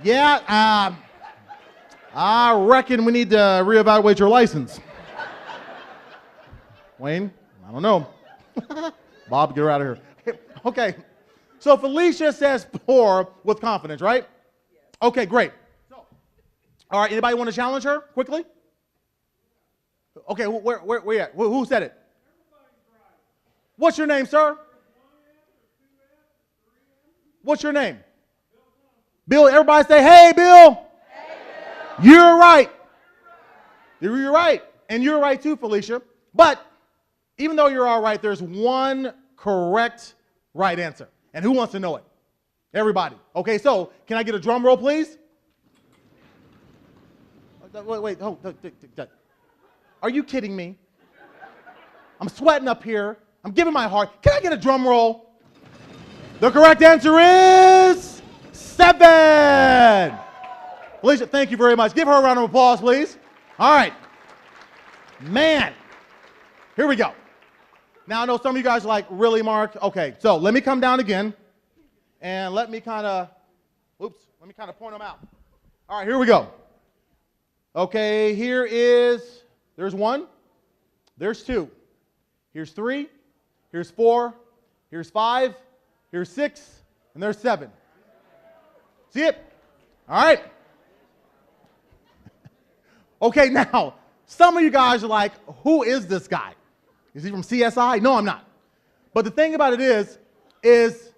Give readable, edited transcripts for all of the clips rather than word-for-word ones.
Yeah, I reckon we need to reevaluate your license. Wayne, I don't know. Bob, get her out of here. Okay, so Felicia says 4 with confidence, right? Okay, great. So, all right, anybody want to challenge her quickly? Okay, where at? Who said it? What's your name, sir? What's your name? Bill, everybody say, hey, Bill. Hey, Bill. You're right. You're right. And you're right too, Felicia. But even though you're all right, there's one correct right answer. And who wants to know it? Everybody. Okay, so can I get a drum roll, please? Wait. Oh, are you kidding me? I'm sweating up here. I'm giving my heart. Can I get a drum roll? The correct answer is 7. Felicia, thank you very much. Give her a round of applause, please. All right. Man, here we go. Now, I know some of you guys are like, really, Mark? Okay, so let me come down again, and let me kind of point them out. All right, here we go. Okay, there's 1, there's 2, here's 3, here's 4, here's 5, here's 6, and there's 7. See it? All right. Okay, now, some of you guys are like, who is this guy? Is he from CSI? No, I'm not. But the thing about it is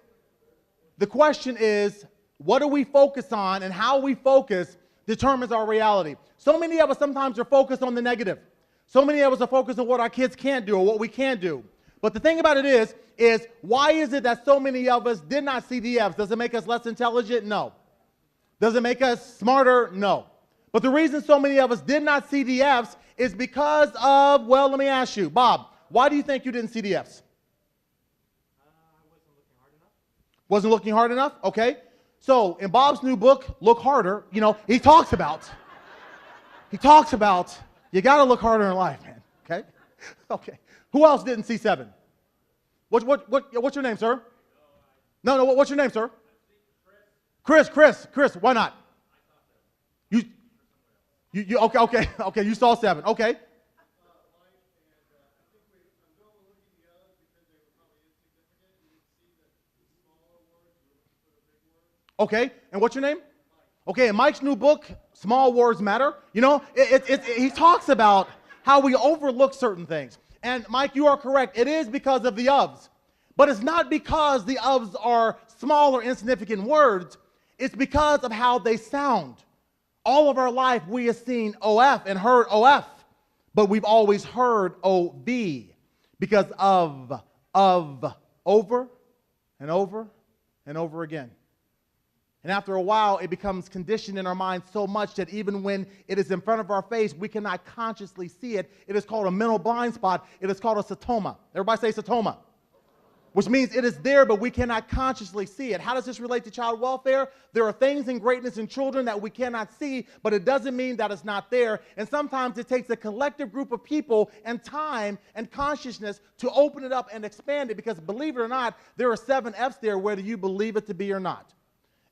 the question is, what do we focus on, and how we focus determines our reality. So many of us sometimes are focused on the negative. So many of us are focused on what our kids can't do or what we can do. But the thing about it is why is it that so many of us did not see the F's? Does it make us less intelligent? No. Does it make us smarter? No. But the reason so many of us did not see the F's is because of, well, let me ask you, Bob, why do you think you didn't see the F's? I wasn't looking hard enough. Wasn't looking hard enough? Okay. So in Bob's new book, Look Harder, he talks about you got to look harder in life, man. Okay? Okay. Who else didn't see 7? What's your name, sir? No, what's your name, sir? Chris, why not? You okay, you saw 7. Okay. Okay, and what's your name? Okay, in Mike's new book, Small Words Matter, he talks about how we overlook certain things. And Mike, you are correct. It is because of the ofs. But it's not because the ofs are small or insignificant words. It's because of how they sound. All of our life, we have seen OF and heard OF, but we've always heard OV because of over and over and over again. And after a while, it becomes conditioned in our minds so much that even when it is in front of our face, we cannot consciously see it. It is called a mental blind spot. It is called a satoma. Everybody say satoma. Which means it is there, but we cannot consciously see it. How does this relate to child welfare? There are things in greatness in children that we cannot see, but it doesn't mean that it's not there. And sometimes it takes a collective group of people and time and consciousness to open it up and expand it, because believe it or not, there are 7 F's there, whether you believe it to be or not.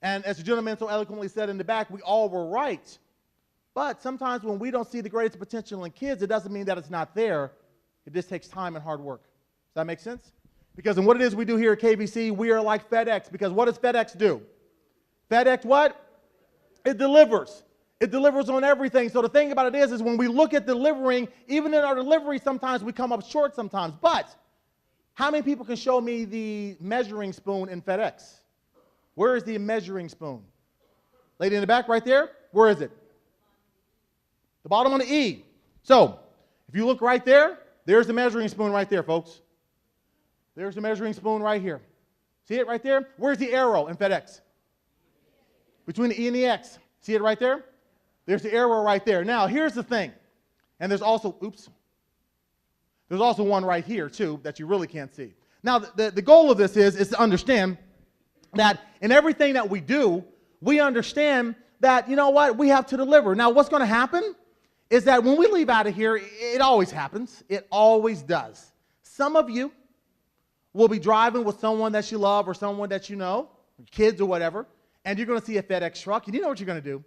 And as the gentleman so eloquently said in the back, we all were right. But sometimes when we don't see the greatest potential in kids, it doesn't mean that it's not there. It just takes time and hard work. Does that make sense? Because in what it is we do here at KVC, we are like FedEx. Because what does FedEx do? FedEx what? It delivers. It delivers on everything. So the thing about it is when we look at delivering, even in our delivery, sometimes we come up short sometimes. But how many people can show me the measuring spoon in FedEx? Where is the measuring spoon? Lady in the back right there? Where is it? The bottom on the E. So, if you look right there, there's the measuring spoon right there, folks. There's the measuring spoon right here. See it right there? Where's the arrow in FedEx? Between the E and the X. See it right there? There's the arrow right there. Now, here's the thing. And there's also, there's also one right here, too, that you really can't see. Now, the goal of this is to understand that in everything that we do, we understand that, you know what, we have to deliver. Now, what's going to happen is that when we leave out of here, it always happens. It always does. Some of you will be driving with someone that you love or someone that you know, kids or whatever, and you're going to see a FedEx truck, and you know what you're going to do?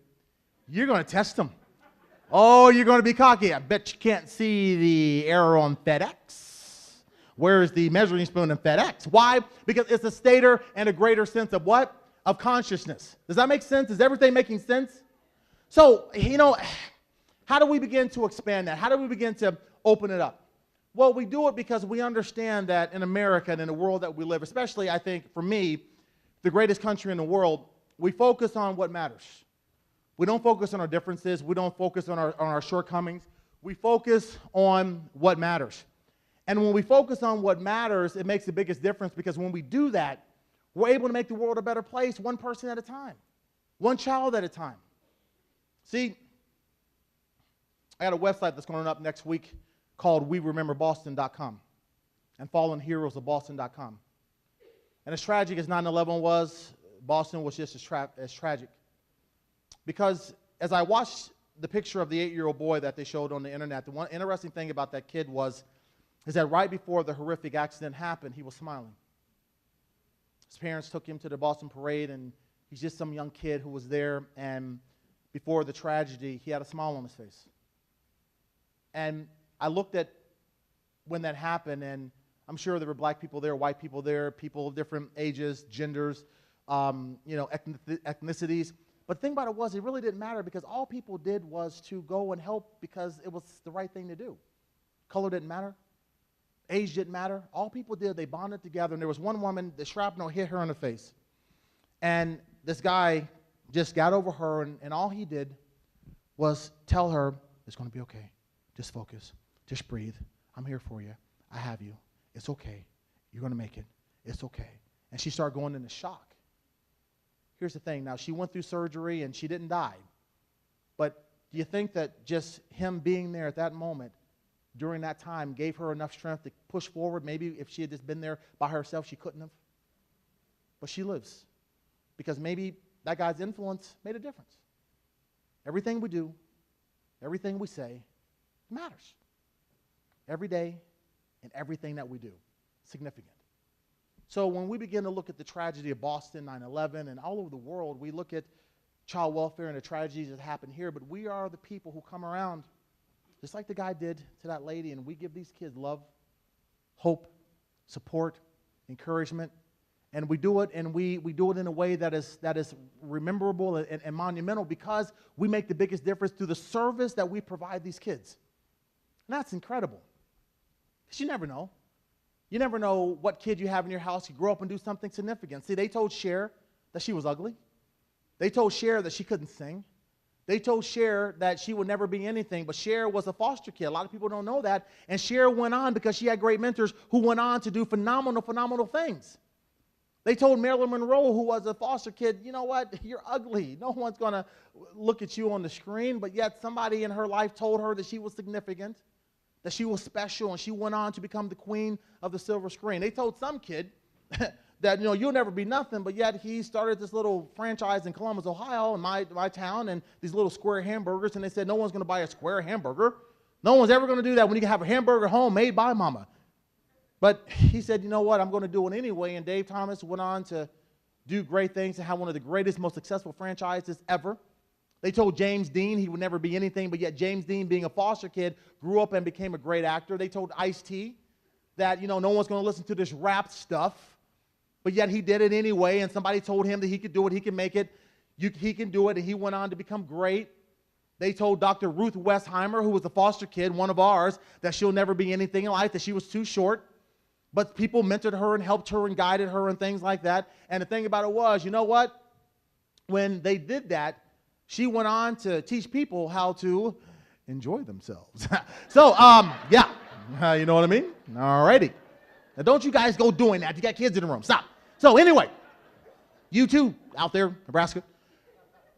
You're going to test them. Oh, you're going to be cocky. I bet you can't see the arrow on FedEx. Where's the measuring spoon in FedEx? Why? Because it's a stater and a greater sense of what? Of consciousness. Does that make sense? Is everything making sense? So, how do we begin to expand that? How do we begin to open it up? Well, we do it because we understand that in America and in the world that we live, especially, I think, for me, the greatest country in the world, we focus on what matters. We don't focus on our differences. We don't focus on our shortcomings. We focus on what matters. And when we focus on what matters, it makes the biggest difference, because when we do that, we're able to make the world a better place one person at a time, one child at a time. See, I got a website that's going up next week called WeRememberBoston.com and FallenHeroesOfBoston.com. And as tragic as 9/11 was, Boston was just as tragic. Because as I watched the picture of the 8-year-old boy that they showed on the internet, the one interesting thing about that kid is that right before the horrific accident happened, he was smiling. His parents took him to the Boston parade, and he's just some young kid who was there, and before the tragedy, he had a smile on his face. And I looked at when that happened, and I'm sure there were black people there, white people there, people of different ages, genders, ethnicities. But the thing about it was, it really didn't matter, because all people did was to go and help because it was the right thing to do. Color didn't matter. Age didn't matter. All people did, they bonded together. And there was one woman, the shrapnel hit her in the face. And this guy just got over her, and all he did was tell her, it's going to be okay. Just focus. Just breathe. I'm here for you. I have you. It's okay. You're going to make it. It's okay. And she started going into shock. Here's the thing. Now, she went through surgery, and she didn't die. But do you think that just him being there at that moment, during that time, gave her enough strength to push forward? Maybe if she had just been there by herself, she couldn't have. But she lives. Because maybe that guy's influence made a difference. Everything we do, everything we say, matters. Every day and everything that we do, significant. So when we begin to look at the tragedy of Boston, 9/11, and all over the world, we look at child welfare and the tragedies that happen here, but we are the people who come around, just like the guy did to that lady, and we give these kids love, hope, support, encouragement, and we do it, and we do it in a way that is rememberable and monumental, because we make the biggest difference through the service that we provide these kids. And that's incredible. Because you never know. You never know what kid you have in your house could grow up and do something significant. See, they told Cher that she was ugly. They told Cher that she couldn't sing. They told Cher that she would never be anything, but Cher was a foster kid. A lot of people don't know that. And Cher went on, because she had great mentors, who went on to do phenomenal things. They told Marilyn Monroe, who was a foster kid, you know what, you're ugly. No one's going to look at you on the screen, but yet somebody in her life told her that she was significant, that she was special, and she went on to become the queen of the silver screen. They told some kid that, you'll never be nothing, but yet he started this little franchise in Columbus, Ohio, in my town, and these little square hamburgers, and they said no one's going to buy a square hamburger. No one's ever going to do that when you can have a hamburger home made by mama. But he said, you know what, I'm going to do it anyway, and Dave Thomas went on to do great things and have one of the greatest, most successful franchises ever. They told James Dean he would never be anything, but yet James Dean, being a foster kid, grew up and became a great actor. They told Ice-T that, no one's going to listen to this rap stuff, but yet he did it anyway, and somebody told him that he could do it, he can make it, he can do it, and he went on to become great. They told Dr. Ruth Westheimer, who was a foster kid, one of ours, that she'll never be anything in life, that she was too short. But people mentored her and helped her and guided her and things like that. And the thing about it was, you know what? When they did that, she went on to teach people how to enjoy themselves. So, yeah, you know what I mean? All righty. Now, don't you guys go doing that. You got kids in the room. Stop. So, anyway, you too out there, Nebraska.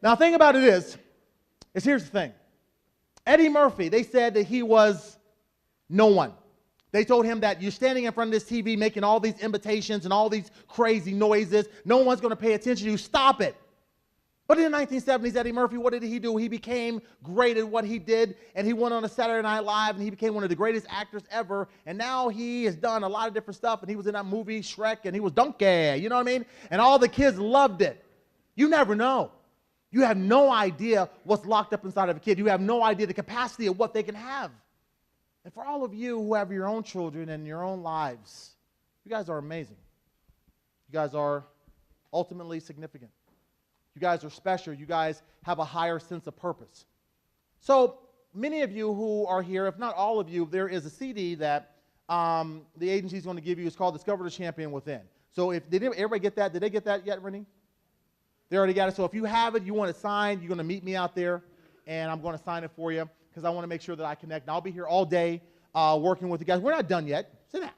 Now, the thing about it is here's the thing. Eddie Murphy, they said that he was no one. They told him that you're standing in front of this TV making all these imitations and all these crazy noises. No one's going to pay attention to you. Stop it. But in the 1970s, Eddie Murphy, what did he do? He became great at what he did, and he went on a Saturday Night Live, and he became one of the greatest actors ever, and now he has done a lot of different stuff, and he was in that movie, Shrek, and he was Donkey, you know what I mean? And all the kids loved it. You never know. You have no idea what's locked up inside of a kid. You have no idea the capacity of what they can have. And for all of you who have your own children and your own lives, you guys are amazing. You guys are ultimately significant. You guys are special. You guys have a higher sense of purpose. So many of you who are here, if not all of you, there is a CD that the agency is going to give you. It's called Discover the Champion Within. So did everybody get that? Did they get that yet, Renee? They already got it. So if you have it, you want it signed, you're going to meet me out there, and I'm going to sign it for you because I want to make sure that I connect. And I'll be here all day working with you guys. We're not done yet. Sit down.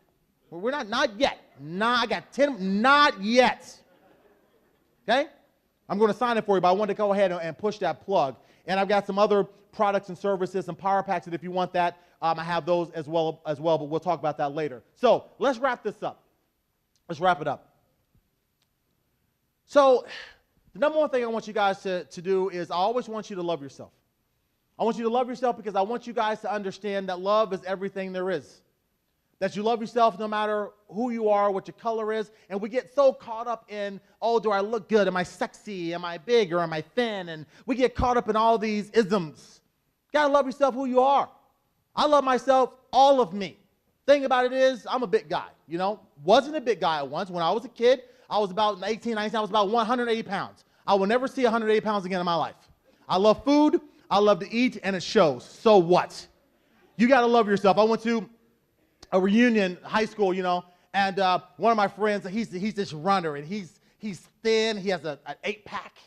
We're not yet. I got 10, not yet. Okay? I'm going to sign it for you, but I want to go ahead and push that plug. And I've got some other products and services and power packs that if you want that, I have those as well, but we'll talk about that later. So let's wrap this up. Let's wrap it up. So the number one thing I want you guys to do is I always want you to love yourself. I want you to love yourself because I want you guys to understand that love is everything there is. That you love yourself no matter who you are, what your color is. And we get so caught up in, oh, do I look good? Am I sexy? Am I big or am I thin? And we get caught up in all these isms. You got to love yourself who you are. I love myself, all of me. Thing about it is, I'm a big guy, you know. Wasn't a big guy at once. When I was a kid, I was about 18, 19, I was about 180 pounds. I will never see 180 pounds again in my life. I love food. I love to eat, and it shows. So what? You got to love yourself. I went to a reunion, high school, you know, and one of my friends, he's this runner, and he's thin. He has an 8-pack.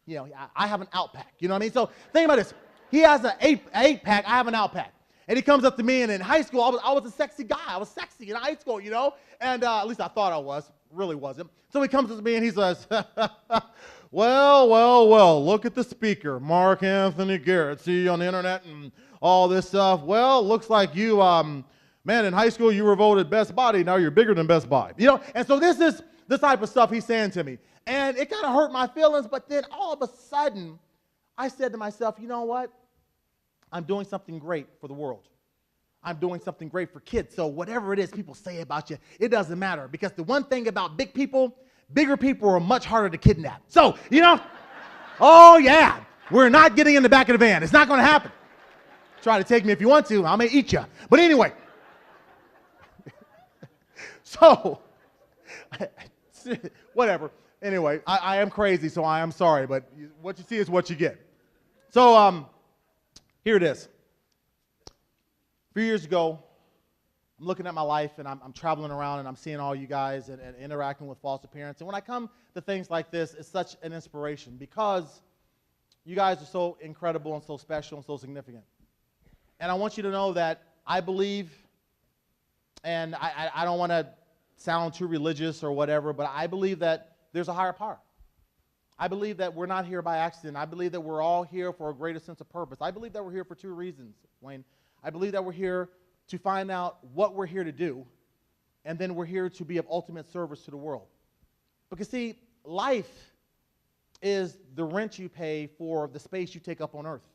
You know, I have an out-pack. You know what I mean? So think about this. He has an 8-pack. I have an out-pack. And he comes up to me, and in high school, I was a sexy guy. I was sexy in high school, you know, and at least I thought I was. Really wasn't. So he comes up to me, and he says, well, look at the speaker, Mark Anthony Garrett. See you on the internet and all this stuff. Well, looks like you, man, in high school, you were voted best body. Now you're bigger than best body. You know, and so this is the type of stuff he's saying to me. And it kind of hurt my feelings, but then all of a sudden, I said to myself, you know what? I'm doing something great for the world. I'm doing something great for kids. So whatever it is people say about you, it doesn't matter. Because the one thing about bigger people are much harder to kidnap. So, you know, oh yeah, we're not getting in the back of the van. It's not going to happen. Try to take me if you want to. I may eat you. But anyway. So, whatever. Anyway, I am crazy, so I am sorry. But what you see is what you get. So, here it is. A few years ago, I'm looking at my life, and I'm traveling around, and I'm seeing all you guys and interacting with foster parents. And when I come to things like this, it's such an inspiration because you guys are so incredible and so special and so significant. And I want you to know that I believe, and I don't want to sound too religious or whatever, but I believe that there's a higher power. I believe that we're not here by accident. I believe that we're all here for a greater sense of purpose. I believe that we're here for two reasons, Wayne. I believe that we're here to find out what we're here to do, and then we're here to be of ultimate service to the world. Because, see, life is the rent you pay for the space you take up on earth.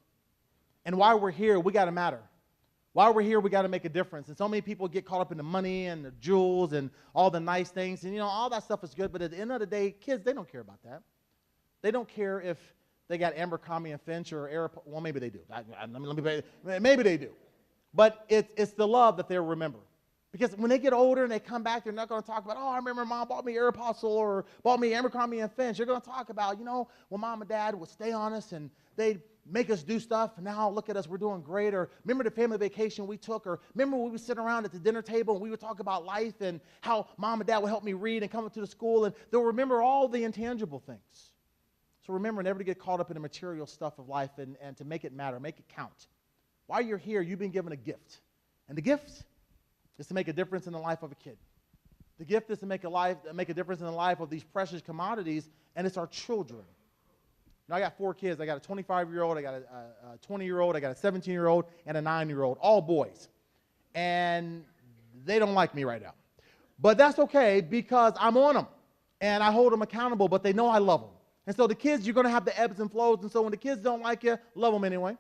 And while we're here, we got to matter. While we're here, we got to make a difference. And so many people get caught up in the money and the jewels and all the nice things. And, you know, all that stuff is good, but at the end of the day, kids, they don't care about that. They don't care if they got Abercrombie and Finch or well, maybe they do. Maybe they do. But it's the love that they'll remember. Because when they get older and they come back, they're not going to talk about, oh, I remember Mom bought me Aeropostale or bought me Abercrombie and Finch. They're going to talk about, you know, when Mom and Dad would stay on us and they'd make us do stuff, and now look at us, we're doing great. Or remember the family vacation we took, or remember when we would sit around at the dinner table and we would talk about life and how Mom and Dad would help me read and come up to the school, and they'll remember all the intangible things. So remember never to get caught up in the material stuff of life and to make it matter, make it count. While you're here, you've been given a gift. And the gift is to make a difference in the life of a kid. The gift is to make a difference in the life of these precious commodities, and it's our children. Now, I got 4 kids. I got a 25-year-old, I got a 20-year-old, I got a 17-year-old, and a 9-year-old, all boys. And they don't like me right now. But that's okay because I'm on them, and I hold them accountable, but they know I love them. And so the kids, you're going to have the ebbs and flows, and so when the kids don't like you, love them anyway.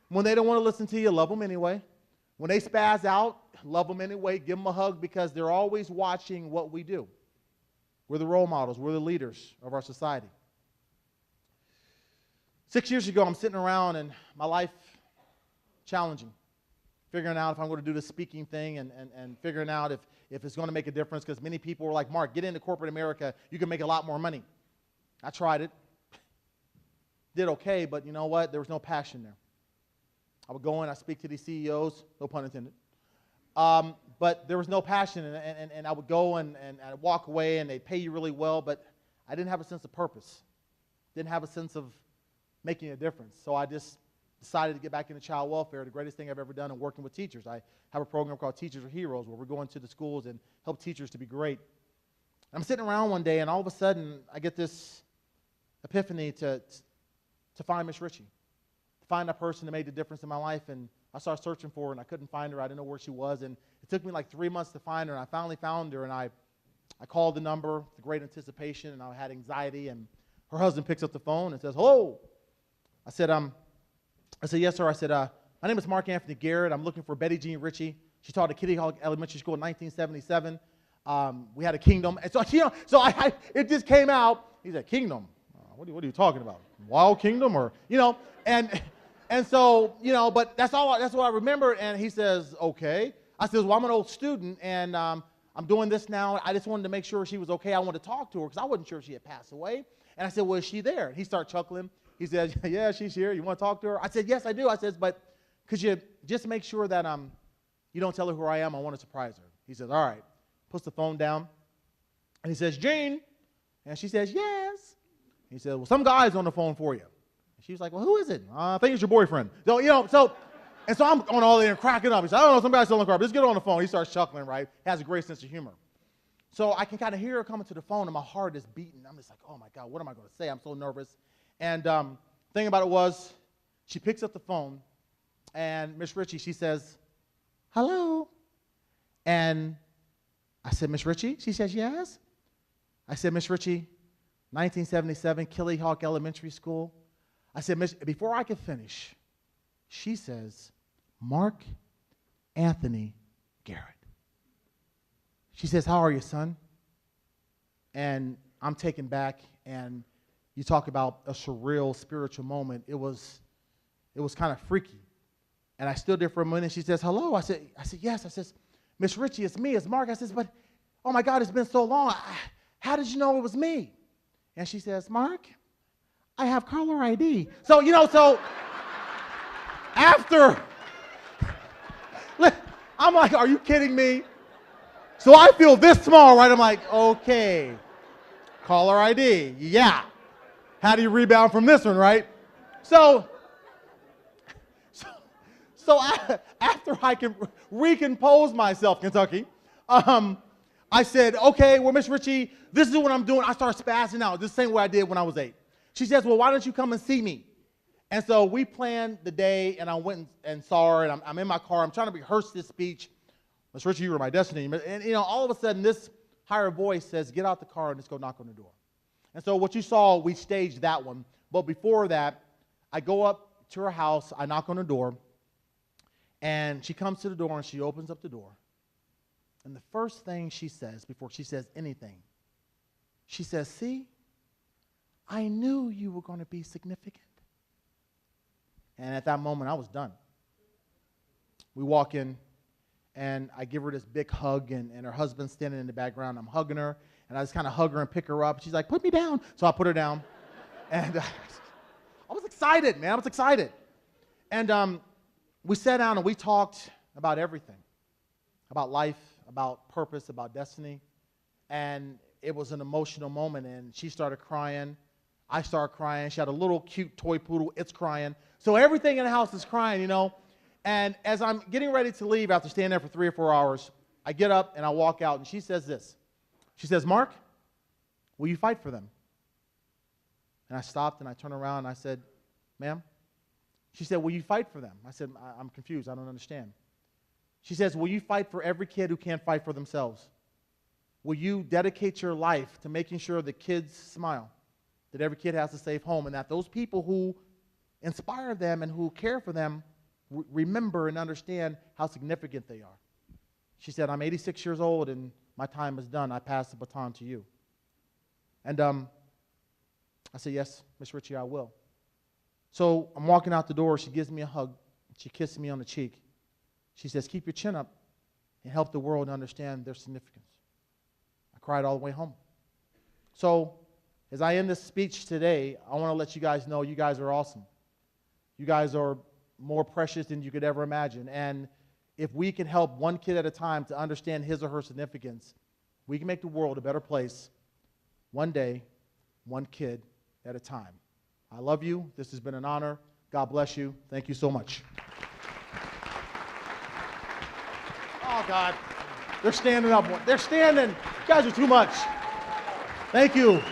When they don't want to listen to you, love them anyway. When they spaz out, love them anyway, give them a hug because they're always watching what we do. We're the role models. We're the leaders of our society. 6 years ago, I'm sitting around and my life challenging, figuring out if I'm going to do this speaking thing and figuring out if it's going to make a difference, because many people were like, Mark, get into corporate America. You can make a lot more money. I tried it. Did okay, but you know what? There was no passion there. I would go in, I speak to these CEOs, no pun intended. But there was no passion, and I would go and I'd walk away, and they'd pay you really well, but I didn't have a sense of purpose. Didn't have a sense of making a difference. So I just decided to get back into child welfare, the greatest thing I've ever done in working with teachers. I have a program called Teachers Are Heroes, where we're going to the schools and help teachers to be great. I'm sitting around one day, and all of a sudden, I get this epiphany to find Miss Ritchie, to find that person that made the difference in my life. And I started searching for her, and I couldn't find her. I didn't know where she was, and it took me like 3 months to find her, and I finally found her, and I called the number with great anticipation, and I had anxiety, and her husband picks up the phone and says, hello. I said, yes, sir. I said, my name is Mark Anthony Garrett. I'm looking for Betty Jean Ritchie. She taught at Kitty Hawk Elementary School in 1977. We had a kingdom. And so, it just came out. He said, kingdom? What are you talking about? Wild kingdom? Or, and so, but that's what I remember. And he says, okay. I says, well, I'm an old student, and I'm doing this now. I just wanted to make sure she was okay. I wanted to talk to her because I wasn't sure if she had passed away. And I said, well, is she there? And he started chuckling. He said, yeah, she's here. You want to talk to her? I said, yes, I do. I says, but could you just make sure that you don't tell her who I am? I want to surprise her. He says, all right. Puts the phone down. And he says, Jean. And she says, yes. He said, well, some guy's on the phone for you. And she was like, well, who is it? I think it's your boyfriend. So, and so I'm going all there and cracking up. He said, I don't know, some guy's still in the car. But just get her on the phone. He starts chuckling, right? He has a great sense of humor. So I can kind of hear her coming to the phone, and my heart is beating. I'm just like, oh, my God, what am I going to say? I'm so nervous. And the thing about it was, she picks up the phone, and Miss Ritchie, she says, hello. And I said, Miss Ritchie? She says, yes. I said, Miss Ritchie, 1977, Kitty Hawk Elementary School. I said, before I could finish, she says, Mark Anthony Garrett. She says, how are you, son? And I'm taken back, and you talk about a surreal spiritual moment. It was kind of freaky. And I stood there for a minute. She says, hello. I said, yes. I says, Miss Ritchie, it's me. It's Mark. I says, but, oh, my God, it's been so long. How did you know it was me? And she says, Mark, I have caller ID. So, after, I'm like, are you kidding me? So I feel this small, right? I'm like, okay, caller ID, yeah. How do you rebound from this one, right? So after I can recompose myself, Kentucky, I said, okay, well, Miss Ritchie, this is what I'm doing. I started spazzing out, the same way I did when I was 8. She says, well, why don't you come and see me? And so we planned the day, and I went and saw her, and I'm in my car. I'm trying to rehearse this speech. Miss Ritchie, you were my destiny. And, all of a sudden, this higher voice says, get out the car and just go knock on the door. And so what you saw, we staged that one. But before that, I go up to her house. I knock on the door. And she comes to the door, and she opens up the door. And the first thing she says, before she says anything, she says, see, I knew you were going to be significant. And at that moment, I was done. We walk in, and I give her this big hug, and her husband's standing in the background. I'm hugging her, and I just kind of hug her and pick her up. She's like, put me down. So I put her down. And I was excited, man. I was excited. And we sat down, and we talked about everything, about life, about purpose, about destiny. And it was an emotional moment, and she started crying. I started crying. She had a little cute toy poodle. It's crying. So everything in the house is crying, And as I'm getting ready to leave after staying there for 3 or 4 hours, I get up and I walk out, and she says this. She says, Mark, will you fight for them? And I stopped, and I turned around, and I said, ma'am? She said, will you fight for them? I said, I'm confused. I don't understand. She says, will you fight for every kid who can't fight for themselves? Will you dedicate your life to making sure the kids smile, that every kid has a safe home, and that those people who inspire them and who care for them remember and understand how significant they are? She said, I'm 86 years old, and my time is done. I pass the baton to you. And I said, yes, Miss Ritchie, I will. So I'm walking out the door. She gives me a hug. She kisses me on the cheek. She says, keep your chin up and help the world understand their significance. I cried all the way home. So as I end this speech today, I want to let you guys know you guys are awesome. You guys are more precious than you could ever imagine. And if we can help one kid at a time to understand his or her significance, we can make the world a better place one day, one kid at a time. I love you. This has been an honor. God bless you. Thank you so much. Oh, God. They're standing up. They're standing. You guys are too much. Thank you.